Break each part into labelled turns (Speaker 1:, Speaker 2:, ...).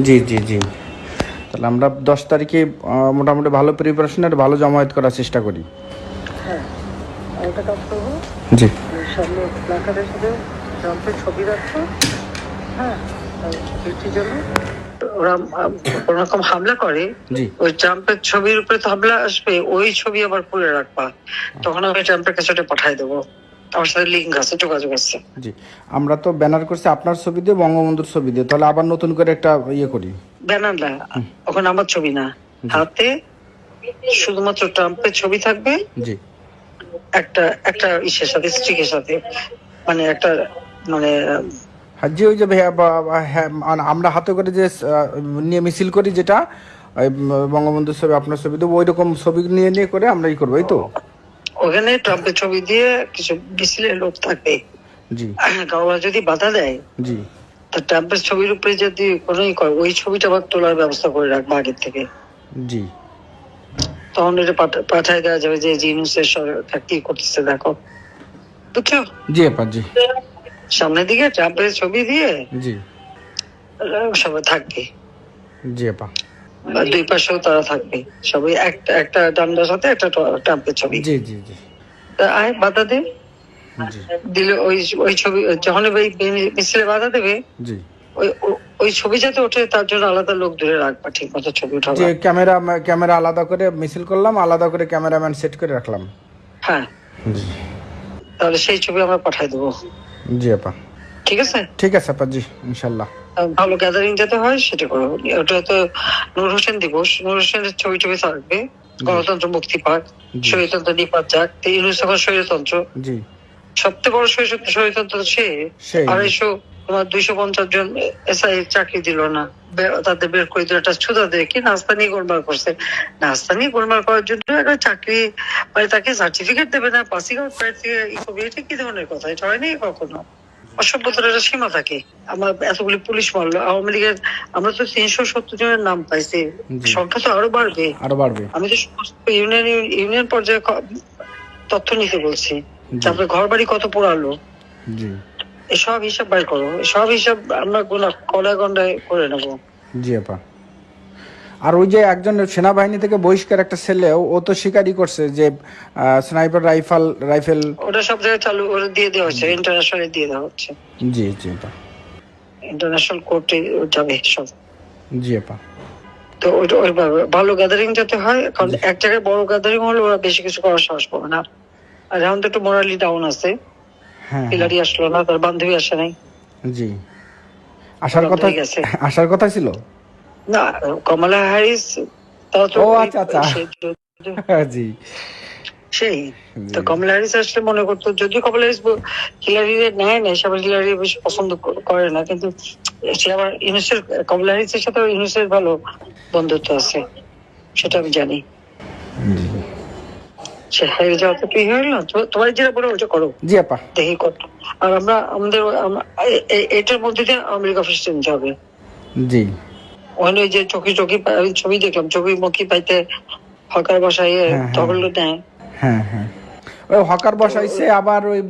Speaker 1: জি জি জি। তাহলে আমরা 10 তারিখে মোটামুটি ভালো প্রিপারেশন আর ভালো জমায়েত করার চেষ্টা করি।
Speaker 2: হ্যাঁ, আরেকটা কাজ করবো,
Speaker 1: জি
Speaker 2: সামনে প্ল্যাকার্ডের সাথে ট্রাম্পের ছবি রাখবো। হ্যাঁ, বৃষ্টির জন্য ওরা কোন রকম হামলা করে,
Speaker 1: জি
Speaker 2: ওই ট্রাম্পের ছবির উপরে তো হামলা আসবে, ওই ছবি আবার খুলে রাখবা। তখন আমি ট্রাম্পের কাছে ওটা পাঠাই দেবো। আমার সাথে লিঙ্ক আছে, যোগাযোগ আছে।
Speaker 1: জি। আমরা তো ব্যানার করছি আপনার ছবি দিয়ে, বঙ্গবন্ধুর ছবি দিয়ে, তাহলে আবার নতুন করে একটা ইয়ে করি।
Speaker 2: ব্যানার না, ওখানে আমার ছবি না,
Speaker 1: জি
Speaker 2: হাতে শুধুমাত্র ট্রাম্পের ছবি থাকবে।
Speaker 1: জি
Speaker 2: একটা একটা ইসের সাথে, স্টিকের সাথে, মানে একটা, মানে
Speaker 1: হ্যাঁ জি, ওই যে হ্যাঁ, মানে আমরা হাতে করে যে নিয়ে মিছিল করি যেটা, ওই বঙ্গবন্ধুর ছবি আপনার ছবি দেবো, ওই রকম ছবি নিয়ে নিয়ে করে আমরা ই করবো, এই তো।
Speaker 2: ওখানে ট্রাম্পের ছবি দিয়ে কিছু মিছিলের লোক থাকবে।
Speaker 1: জি
Speaker 2: কাউরা যদি বাধা দেয়,
Speaker 1: জি
Speaker 2: তা ট্রাম্পের ছবির উপরে যদি কোনো ওই ছবিটা আবার তোলার ব্যবস্থা করে রাখবো আগের থেকে।
Speaker 1: জি
Speaker 2: তখন এটা পাঠায় দেওয়া যাবে যে জিনুসের সরকার কি করতেছে দেখো, বুঝছো?
Speaker 1: জি আপা জি
Speaker 2: সামনের দিকে ট্রাম্পের ছবি দিয়ে
Speaker 1: জি
Speaker 2: সবাই থাকবে,
Speaker 1: জি আপা
Speaker 2: বা দুই পাশেও তারা থাকবে, সবাই একটা একটা ডান্ডার সাথে একটা ট্রাম্পের ছবি।
Speaker 1: জি জি জি
Speaker 2: তা আয় বাধা দে,
Speaker 1: জি
Speaker 2: দিলে ওই ওই ছবি যখন ওই মিছিলে বাধা দেবে,
Speaker 1: জি
Speaker 2: ওই ওই ছবি যাতে ওঠে তার জন্য আলাদা লোক ধরে রাখবা, ঠিক মতো ছবি
Speaker 1: যে
Speaker 2: উঠাবা।
Speaker 1: ক্যামেরা আলাদা করে মিছিল করলাম, আলাদা করে ক্যামেরাম্যান সেট করে রাখলাম।
Speaker 2: হ্যাঁ,
Speaker 1: জি
Speaker 2: তাহলে সেই ছবি আমরা পাঠাই দেবো।
Speaker 1: জি আপা
Speaker 2: ঠিক আছে,
Speaker 1: ঠিক আছে আপা, জি ইনশাল্লাহ।
Speaker 2: ভালো গ্যাদারিং যাতে হয় সেটা করো। ওটা তো নূর হোসেন দিবস, নূর হোসেনের ছবি টবি থাকবে, গণতন্ত্র মুক্তি পাক,
Speaker 1: জি
Speaker 2: স্বৈরতন্ত্র নিপাত যাক। তো ইউনুস এখন স্বৈরতন্ত্র,
Speaker 1: জি
Speaker 2: সবচেয়ে বড় স্বৈরতন্ত্র সে।
Speaker 1: সেই
Speaker 2: 250 জন এসআই চাকরি দিল না, তাদের বের করে দিল, একটা ছুতা দিয়ে কি নাস্তা নিয়ে গোলমাল করছে। নাস্তা নিয়ে গোলমাল করার জন্য একটা চাকরি, মানে তাকে সার্টিফিকেট দেবে না, পাসিং আউট করবে, এটা কি ধরনের কথা? এটা হয়নি কখনো। অসভ্যতার একটা সীমা থাকে। আমার এতগুলি পুলিশ মারলো আওয়ামী লীগের, আমরা তো 370 জনের নাম পাইছি,
Speaker 1: জি
Speaker 2: সংখ্যা তো আরো বাড়বে।
Speaker 1: আরো বাড়বে।
Speaker 2: আমি তো সমস্ত ইউনিয়ন ইউনিয়ন পর্যায়ে তথ্য নিতে বলছি,
Speaker 1: জি
Speaker 2: তারপরে ঘর বাড়ি কত পোড়ালো,
Speaker 1: জি
Speaker 2: এসব হিসাব বাইর করো। সব হিসাব আমরা কড়ায় গন্ডায় করে নেবো।
Speaker 1: জি আপা। আর ওই যে একজন সেনাবাহিনী থেকে বহিষ্কার একটা ছেলে, ও তো স্বীকারই করছে যে স্নাইপার রাইফেল।
Speaker 2: ওটা সব জায়গায় চালু ওরা দিয়ে দেওয়া হচ্ছে, ইন্টারন্যাশনালে দিয়ে দেওয়া হচ্ছে,
Speaker 1: জি জি আপা
Speaker 2: ইন্টারন্যাশনাল কোর্টে যাবে সব।
Speaker 1: জি আপা
Speaker 2: তো ওইটা ওইভাবে ভালো গ্যাদারিং যাতে হয়, কারণ
Speaker 1: জি
Speaker 2: এক জায়গায় বড় গ্যাদারিং হলে ওরা বেশি কিছু করার সাহস পাবে না। আর এখন তো একটু মোরালি ডাউন আছে,
Speaker 1: হ্যাঁ হ্যাঁ
Speaker 2: হিলারি আসলো না, তার বান্ধবী আসে নাই,
Speaker 1: জি। আসার
Speaker 2: ওরা
Speaker 1: কথা,
Speaker 2: হয়ে গেছে
Speaker 1: আসার কথা ছিল।
Speaker 2: না। কমলা হ্যারিস, তাও তো
Speaker 1: ও আচ্ছা আচ্ছা জি
Speaker 2: সেই। তো
Speaker 1: জি
Speaker 2: কমলা হ্যারিস আসলে মনে করতো, যদিও কমলা হ্যারিস হিলারি নেয় না, সবাই হিলারি বেশি পছন্দ করে না, কিন্তু সে আবার ইউনুসের, কমলা হ্যারিসের সাথে ইউনুসের ভালো বন্ধুত্ব আছে, সেটা আমি জানি।
Speaker 1: জি
Speaker 2: সে হেরে যাওয়া তো কি হইল না, তোমার যেটা বলে ওটা করো,
Speaker 1: জি আপা
Speaker 2: দেখি কত। আর আমরা আমাদের এটার মধ্যে দিয়ে আমেরিকা অফিস নিতে হবে।
Speaker 1: জি
Speaker 2: ওখানে ওই যে চকি চকি ছবি দেখলাম, চকি মকি পাইতে হকার বসাই
Speaker 1: হ্যাঁ হ্যাঁ
Speaker 2: তখন নেয়।
Speaker 1: হ্যাঁ হ্যাঁ। ওই হকার বসাইছে, আবার ওই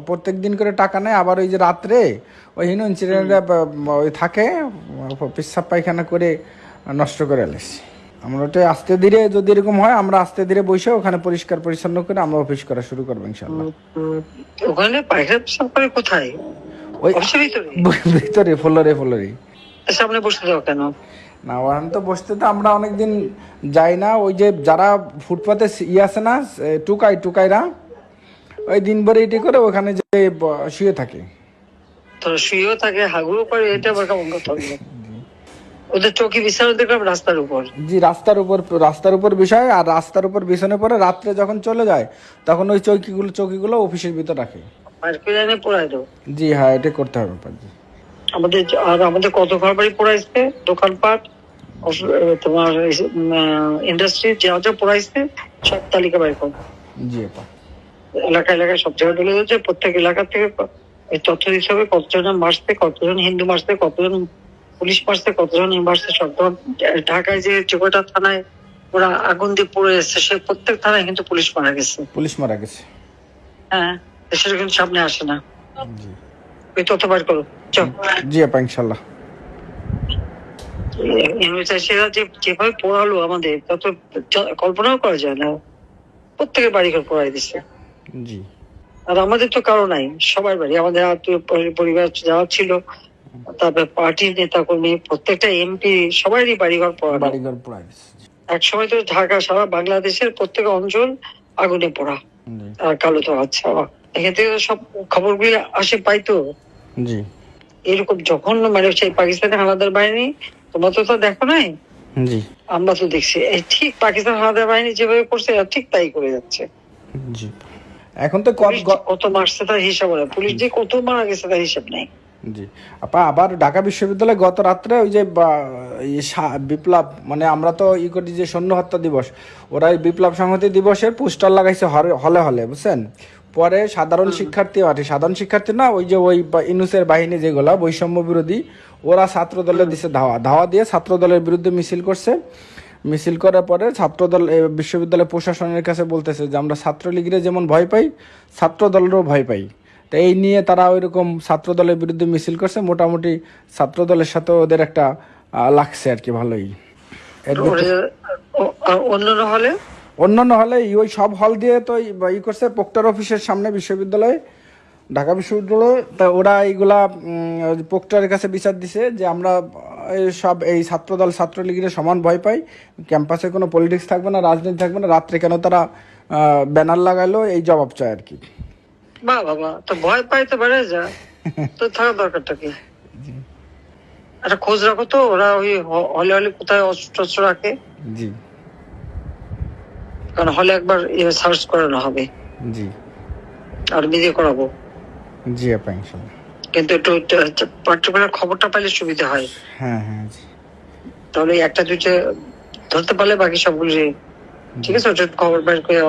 Speaker 1: প্রত্যেক দিন করে টাকা নেয়, আবার ওই যে রাত্রে ওই হিনো ইনসিডেন্টে ওই থাকে, পেশাব পায়খানা করে নষ্ট করে এলেছি। আমরা ওটা আস্তে ধীরে, যদি এরকম হয় আমরা আস্তে ধীরে বসে ওখানে পরিষ্কার পরিচ্ছন্ন করে আমরা অফিস করা শুরু করবো ইনশাল্লাহ।
Speaker 2: ওখানে পায়খানা পেশাব করে কোথায়?
Speaker 1: ওই
Speaker 2: অফিসের ভিতরে?
Speaker 1: ভিতরে ফ্লোরে।
Speaker 2: সামনে বসতে দাও কেন?
Speaker 1: না ওখানে তো বসতে তো আমরা অনেকদিন যাই না, ওই যে যারা ফুটপাতে আছে না, টুকাইরা ওই দিন ভরে এটি করে ওখানে যে শুয়ে থাকে।
Speaker 2: তোরা শুয়েও থাকে, হাগুও করে, এটা আবার কেমন কথা হলো? ওদের চৌকি বিছানো দেখলাম রাস্তার উপর।
Speaker 1: জি রাস্তার উপর বিষয়, আর রাস্তার উপর বিছানে পরে রাত্রে যখন চলে যায় তখন ওই চৌকিগুলো অফিসের ভিতর রাখে।
Speaker 2: বাইর করে এনে পোড়াই দাও।
Speaker 1: জি হ্যাঁ, এটা করতে হবে জি।
Speaker 2: আমাদের আর আমাদের কত ঘর বাড়ি পোড়াইছে, দোকানপাট, তোমার ইন্ডাস্ট্রি যা যা পোড়াইছে, সব তালিকা বাইর করো।
Speaker 1: জি আপা
Speaker 2: এলাকা এলাকায় সব জায়গায় তুলে দিচ্ছে, প্রত্যেক এলাকা থেকে এই তথ্য দিতে হবে, কতজন মারছে, কতজন হিন্দু মারছে, কতজন পুলিশ মারছে, কতজন মারছে, সব। ঢাকায় যে কটা থানায় ওরা আগুন দিয়ে পড়ে এসছে, সে প্রত্যেক থানায় কিন্তু পুলিশ মারা গেছে।
Speaker 1: পুলিশ মারা গেছে।
Speaker 2: হ্যাঁ, সেটা কিন্তু সামনে আসে না।
Speaker 1: জি
Speaker 2: ওই তথ্য বার করো, চল।
Speaker 1: জি আপা ইনশাল্লাহ।
Speaker 2: সেরা যেভাবে পড়ালো আমাদের, তা তো কল্পনাও করা যায় না। প্রত্যেকের বাড়িঘর পড়াই দিচ্ছে।
Speaker 1: জি।
Speaker 2: আর আমাদের তো কারো নাই, সবার বাড়ি, আমাদের আত্মীয় পরিবার যারা ছিল, তারপরে পার্টির নেতা কর্মী, প্রত্যেকটা এমপি, সবারই বাড়িঘর পড়ানো।
Speaker 1: বাড়িঘর পড়াই দিচ্ছে।
Speaker 2: এক সময় তো ঢাকা, সারা বাংলাদেশের প্রত্যেক অঞ্চল আগুনে পড়া আর কালো তো আচ্ছা, এখান থেকে সব খবরগুলি আসে পাইতো।
Speaker 1: জি।
Speaker 2: এরকম যখন মানে সেই পাকিস্তানি হানাদার বাহিনী, তোমরা তো দেখো নাই,
Speaker 1: জি।
Speaker 2: আমরা তো দেখছি, এই ঠিক পাকিস্তান হানাদার বাহিনী যেভাবে করছে ঠিক তাই করে যাচ্ছে।
Speaker 1: জি। এখন তো
Speaker 2: কত মারছে তার হিসাব নেই, পুলিশ যে কত মারা গেছে তার হিসাব নেই।
Speaker 1: জি আপা, আবার ঢাকা বিশ্ববিদ্যালয়ে গত রাত্রে ওই যে বিপ্লব, মানে আমরা তো করি যে সৈন্য হত্যা দিবস, ওরা এই বিপ্লব সংহতি দিবসের পোস্টার লাগাইছে হলে হলে, বুঝছেন? পরে সাধারণ শিক্ষার্থী না, ওই যে ওই ইনুসের বাহিনী যেগুলা বৈষম্য বিরোধী, ওরা ছাত্র দলে দিছে ধাওয়া দিয়ে ছাত্র দলের বিরুদ্ধে মিছিল করছে। মিছিল করার পরে ছাত্রদল বিশ্ববিদ্যালয় প্রশাসনের কাছে বলতেছে যে আমরা ছাত্রলীগের যেমন ভয় পাই, ছাত্র দলেরও ভয় পাই। তো এই নিয়ে তারা ওইরকম ছাত্র দলের বিরুদ্ধে মিছিল করছে। মোটামুটি ছাত্র দলের সাথে ওদের একটা লাগছে আর কি, ভালোই। অন্যান্য হলে ওই সব হল দিয়ে তো করছে প্রক্টর অফিসের সামনে বিশ্ববিদ্যালয়ে, ঢাকা বিশ্ববিদ্যালয়। তা ওরা এইগুলা প্রক্টরের কাছে বিচার দিছে যে আমরা সব এই ছাত্রদল ছাত্রলীগের সমান ভয় পাই, ক্যাম্পাসে কোনো পলিটিক্স থাকবে না, রাজনীতি থাকবে না, রাত্রে কেন তারা ব্যানার লাগাইলো, এই জবাব চায় আর কি।
Speaker 2: বাবা তো ভয় পাই তো বেড়ে যায়, তো থাকার দরকারটা কি? একটা খোঁজ রাখো তো, ওরা ওই হলে হলে কোথায় অস্ত্র রাখে।
Speaker 1: জি।
Speaker 2: কারণ হলে একবার সার্চ করানো হবে।
Speaker 1: জি।
Speaker 2: আর নিজে করাবো।
Speaker 1: জি আপা, ইনশাআল্লাহ।
Speaker 2: কিন্তু একটু পার্টিকুলার খবরটা পাইলে সুবিধা হয়।
Speaker 1: হ্যাঁ হ্যাঁ জি।
Speaker 2: তাহলে একটা দুইটা ধরতে পারলে বাকি সবগুলো ঠিক আছে, খবর বের করে